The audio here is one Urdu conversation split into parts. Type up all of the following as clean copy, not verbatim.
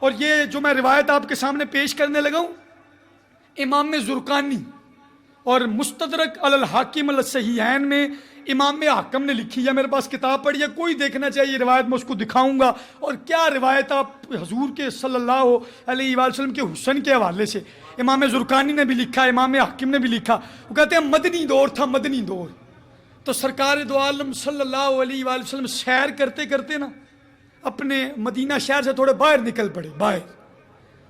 اور یہ جو میں روایت آپ کے سامنے پیش کرنے لگا ہوں، امام زرقانی اور مستدرک علی الحاکم الصحیحین میں امام حاکم نے لکھی ہے، میرے پاس کتاب پڑھی ہے، کوئی دیکھنا چاہیے روایت، میں اس کو دکھاؤں گا. اور کیا روایت آپ حضور کے صلی اللہ علیہ وآلہ وسلم کے حسن کے حوالے سے امام زرقانی نے بھی لکھا، امام حاکم نے بھی لکھا. وہ کہتے ہیں مدنی دور تھا، مدنی دور. تو سرکار دو عالم صلی اللہ علیہ وآلہ وسلم سیر کرتے کرتے نا اپنے مدینہ شہر سے تھوڑے باہر نکل پڑے.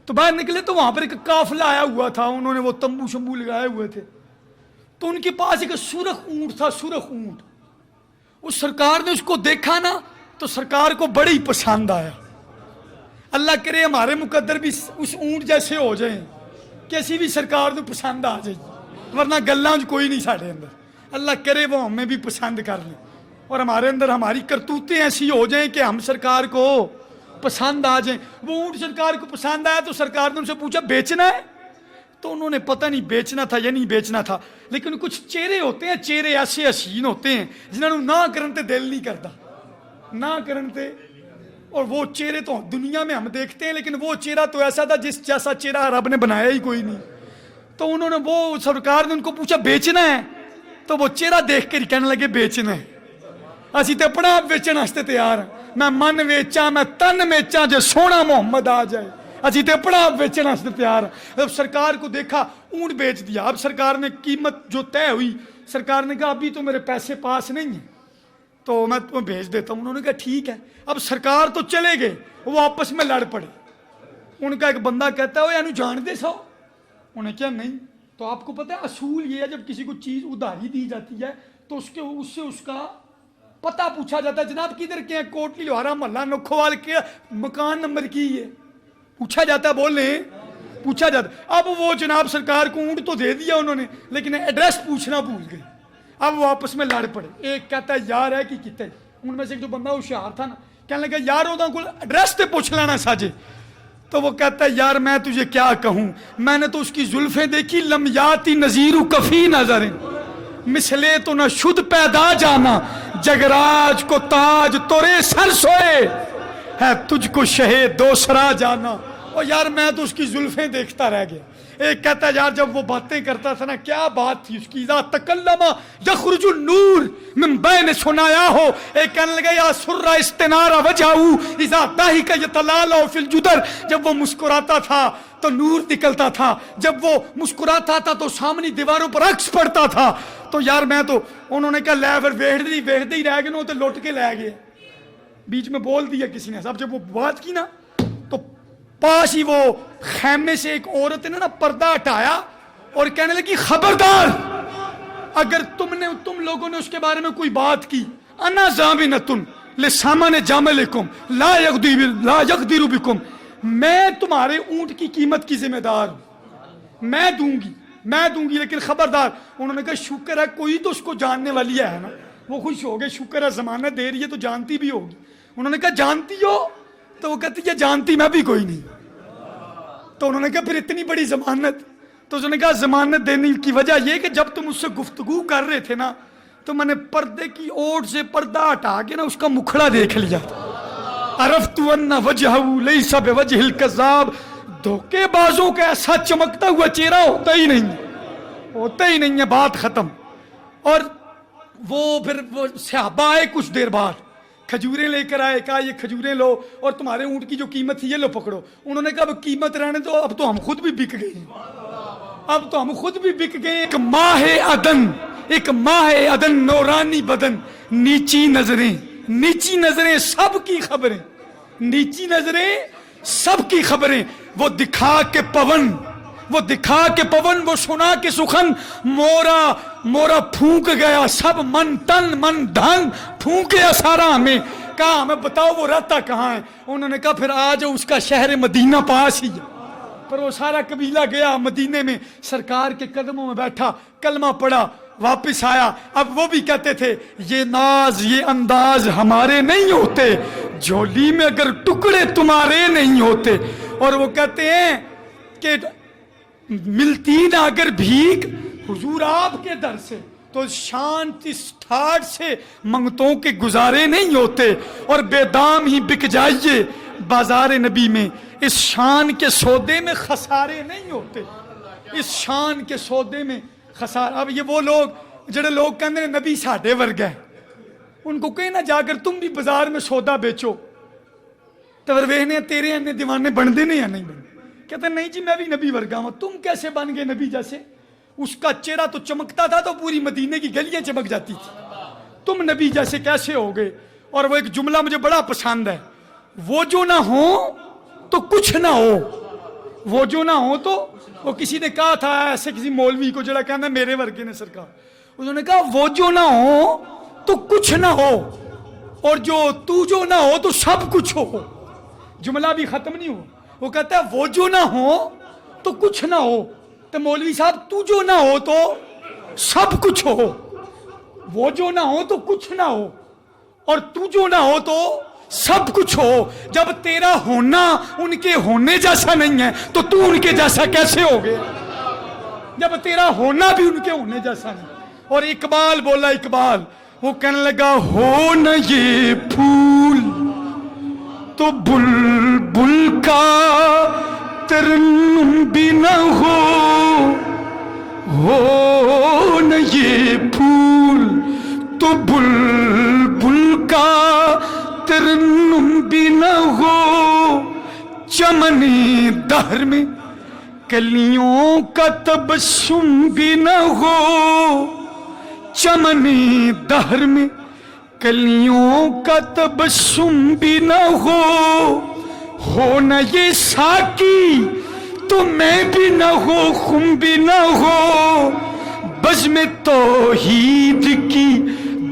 تو باہر نکلے تو وہاں پر ایک قافلہ آیا ہوا تھا، انہوں نے وہ تمبو شمبو لگائے ہوئے تھے. تو ان کے پاس ایک سرخ اونٹ تھا، سرخ اونٹ. اس سرکار نے اس کو دیکھا نا تو سرکار کو بڑے ہی پسند آیا. اللہ کرے ہمارے مقدر بھی اس اونٹ جیسے ہو جائیں کہ اسی بھی سرکار کو پسند آ جائے، ورنہ گلاں کوئی نہیں ساڑھے اندر. اللہ کرے وہ ہمیں بھی پسند کر لیں اور ہمارے اندر ہماری کرتوتیں ایسی ہو جائیں کہ ہم سرکار کو پسند آ جائیں. وہ اونٹ سرکار کو پسند آیا تو سرکار نے ان سے پوچھا بیچنا ہے؟ تو انہوں نے پتہ نہیں بیچنا تھا یا نہیں بیچنا تھا، لیکن کچھ چہرے ہوتے ہیں، چہرے ایسے حسین ہوتے ہیں جنہوں نہ کرنتے دل نہیں کرتا، نہ کرنتے. اور وہ چہرے تو دنیا میں ہم دیکھتے ہیں، لیکن وہ چہرہ تو ایسا تھا جس جیسا چہرہ رب نے بنایا ہی کوئی نہیں. تو انہوں نے وہ سرکار نے ان کو پوچھا بیچنا ہے؟ تو وہ چہرہ دیکھ کر کہنے لگے بیچنا ہے، اسی تے اپنا آپ بیچن واسطے تیار ہیں. میں من ویچاں، میں تن ویچاں، جے سونا محمد آ جائے، اسی تے اپنا آپ بیچن واسطے تیار ہیں. جب سرکار کو دیکھا اونٹ بیچ دیا. اب سرکار نے قیمت جو طے ہوئی، سرکار نے کہا ابھی تو میرے پیسے پاس نہیں ہیں تو میں تمہیں بھیج دیتا ہوں. انہوں نے کہا ٹھیک ہے. اب سرکار تو چلے گئے، وہ آپس میں لڑ پڑے. ان کا ایک بندہ کہتا ہے وہ جان دے سو؟ انہیں کیا نہیں. تو آپ کو پتہ ہے اصول یہ ہے جب کسی کو چیز ادھاری دی جاتی ہے تو اس سے اس کا پتہ پوچھا جاتا ہے، جناب کدھر کے ہیں؟ کوٹلی لوہارا محلہ نکھوال کے مکان نمبر کی ہے، پوچھا جاتا ہے. بولیں پوچھا جاتا. اب وہ جناب سرکار کو اونٹ تو دے دیا انہوں نے، لیکن ایڈریس پوچھنا بھول گئے. اب وہ آپس میں لڑ پڑے. ایک کہتا ہے یار ہے کہ کتے، ان میں سے جو بندہ ہوشیار تھا نا کہنے لگا یار وہ کو ایڈریس تے پوچھ لینا ساجے. تو وہ کہتا ہے یار میں تجھے کیا کہوں، میں نے تو اس کی زلفیں دیکھی، لمیاتی نظیرو کفی نظریں، مثلے تو نہ شد پیدا جانا، جگراج کو تاج تورے سر سوئے ہے، تجھ کو شہ دوسرا جانا. اور یار میں تو اس کی زلفیں دیکھتا رہ گیا. ایک کہتا ہے یار جب وہ باتیں کرتا تھا نا کیا بات تھی اس کی، اذا تکلم یخرج النور من بین سنایا ہو. ایک کہنے لگا یا سر استنار وجہو اذا ضاحک یتلالع فی الجدر، جب وہ مسکراتا تھا تو نور نکلتا تھا، جب وہ مسکراتا تھا تو سامنے دیواروں پر عکس پڑتا تھا. تو یار میں تو، انہوں نے کہا لے پھر ویخدے ہی رہ گئے نا، تو لوٹ کے لے گئے. بیچ میں بول دیا کسی نے. اب جب وہ بات کی نا تو پاس ہی وہ خیمے سے ایک عورت نے نا پردہ ہٹایا اور کہنے لگی خبردار اگر تم لوگوں نے اس کے بارے میں کوئی بات کی، انا ضامنۃ لسامان جملکم لا یقدر بکم، میں تمہارے اونٹ کی قیمت کی ذمہ دار ہوں، میں دوں گی لیکن خبردار. انہوں نے کہا شکر ہے کوئی تو اس کو جاننے والی ہے نا. وہ خوش ہو گئے، شکر ہے ضمانت دے رہی ہے تو جانتی بھی ہوگی. انہوں نے کہا جانتی ہو؟ تو وہ کہتی ہے جانتی میں بھی کوئی نہیں. تو انہوں نے کہا پھر اتنی بڑی ضمانت؟ تو انہوں نے کہا ضمانت دینے کی وجہ یہ کہ جب تم اس سے گفتگو کر رہے تھے نا تو میں نے پردے کی اوٹ سے پردہ ہٹا کے نا اس کا مکھڑا دیکھ لیا تھا. عرفت ان وجہہ لیس بوجہ الکذاب، دھوکے بازوں کا ایسا چمکتا ہوا چہرہ ہوتا ہی نہیں ہے. بات ختم. اور وہ پھر وہ صحابہ آئے کچھ دیر بعد، کھجوریں لے کر آئے، کہا یہ کھجوریں لو اور تمہارے اونٹ کی جو قیمت تھی یہ لو پکڑو. انہوں نے کہا اب قیمت رہنے دو، اب تو ہم خود بھی بک گئے. ایک ماہ عدن نورانی بدن، نیچی نظریں سب کی خبریں، سب کی خبریں. وہ دکھا کے پون، وہ سنا کے سخن، مورا پھونک گیا سب، من تن من دھن پھونک گیا سارا ہمیں. کہا ہمیں بتاؤ وہ رہتا کہاں ہے؟ انہوں نے کہا پھر آج اس کا شہر مدینہ پاس ہی ہے. پر وہ سارا قبیلہ گیا مدینے میں، سرکار کے قدموں میں بیٹھا، کلمہ پڑھا، واپس آیا. اب وہ بھی کہتے تھے یہ ناز یہ انداز ہمارے نہیں ہوتے، جھولی میں اگر ٹکڑے تمہارے نہیں ہوتے. اور وہ کہتے ہیں کہ ملتی نہ اگر بھیک حضور آپ کے در سے تو شانتی ٹھاٹ سے منگتوں کے گزارے نہیں ہوتے. اور بے دام ہی بک جائیے بازار نبی میں، اس شان کے سودے میں خسارے نہیں ہوتے، اس شان کے سودے میں خسارہ۔ اب یہ وہ لوگ جڑے لوگ کہندے نے نبی ساڈے ورگا ہے، ان کو کہیں نہ جا کر تم بھی بازار میں سودا بیچو تو ویخنے تیرے انے دیوانے بن دے نے یا نہیں بن؟ کہتے نہیں جی میں بھی نبی ورگا ہوں۔ تم کیسے بن گئے نبی جیسے؟ اس کا چہرہ تو چمکتا تھا تو پوری مدینے کی گلیاں چمک جاتی تھی، تم نبی جیسے کیسے ہو گئے؟ اور وہ ایک جملہ مجھے بڑا پسند ہے، وہ جو نہ ہو تو کچھ نہ ہو، وہ جو نہ ہو تو، وہ کسی نے کہا تھا ایسے کسی مولوی کو جڑا کہنا میرے ورگے نے سرکار، انہوں نے کہا وہ جو نہ ہو تو کچھ نہ ہو، اور جو نہ ہو تو سب کچھ ہو۔ جملہ بھی ختم نہیں ہو، وہ کہتا ہے وہ جو نہ ہو تو کچھ نہ ہو، تو مولوی صاحب تو جو نہ ہو تو سب کچھ ہو، وہ جو نہ ہو تو کچھ نہ ہو اور تو جو نہ ہو تو سب کچھ ہو۔ جب تیرا ہونا ان کے ہونے جیسا نہیں ہے تو تو ان کے جیسا کیسے ہو گیا؟ جب تیرا ہونا بھی ان کے ہونے جیسا نہیں۔ اور اقبال بولا، اقبال وہ کہنے لگا ہو نہ یہ پھول تو بلبل کا ترنم بھی نہ ہو نہ یہ پھول تو بلبل کا ترنم بھی نہ ہو، چمنی دہر میں کلیوں کا تبسم بھی نہ ہو، چمنی دہر میں کلیوں کا تبسم بھی نہ ہو نہ یہ ساقی تو میں بھی نہ ہو، خم بھی نہ ہو، بزم توحید کی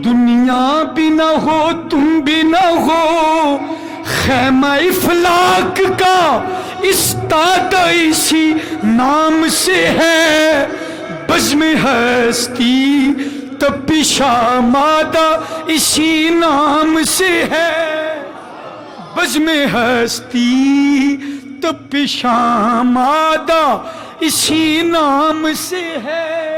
دنیا بھی نہ ہو، تم بھی نہ ہو، خیمہ افلاک کا استادہ اسی نام سے ہے، بزم ہستی تپش آمادہ اسی نام سے ہے، بزم ہستی تپش آمادہ اسی نام سے ہے۔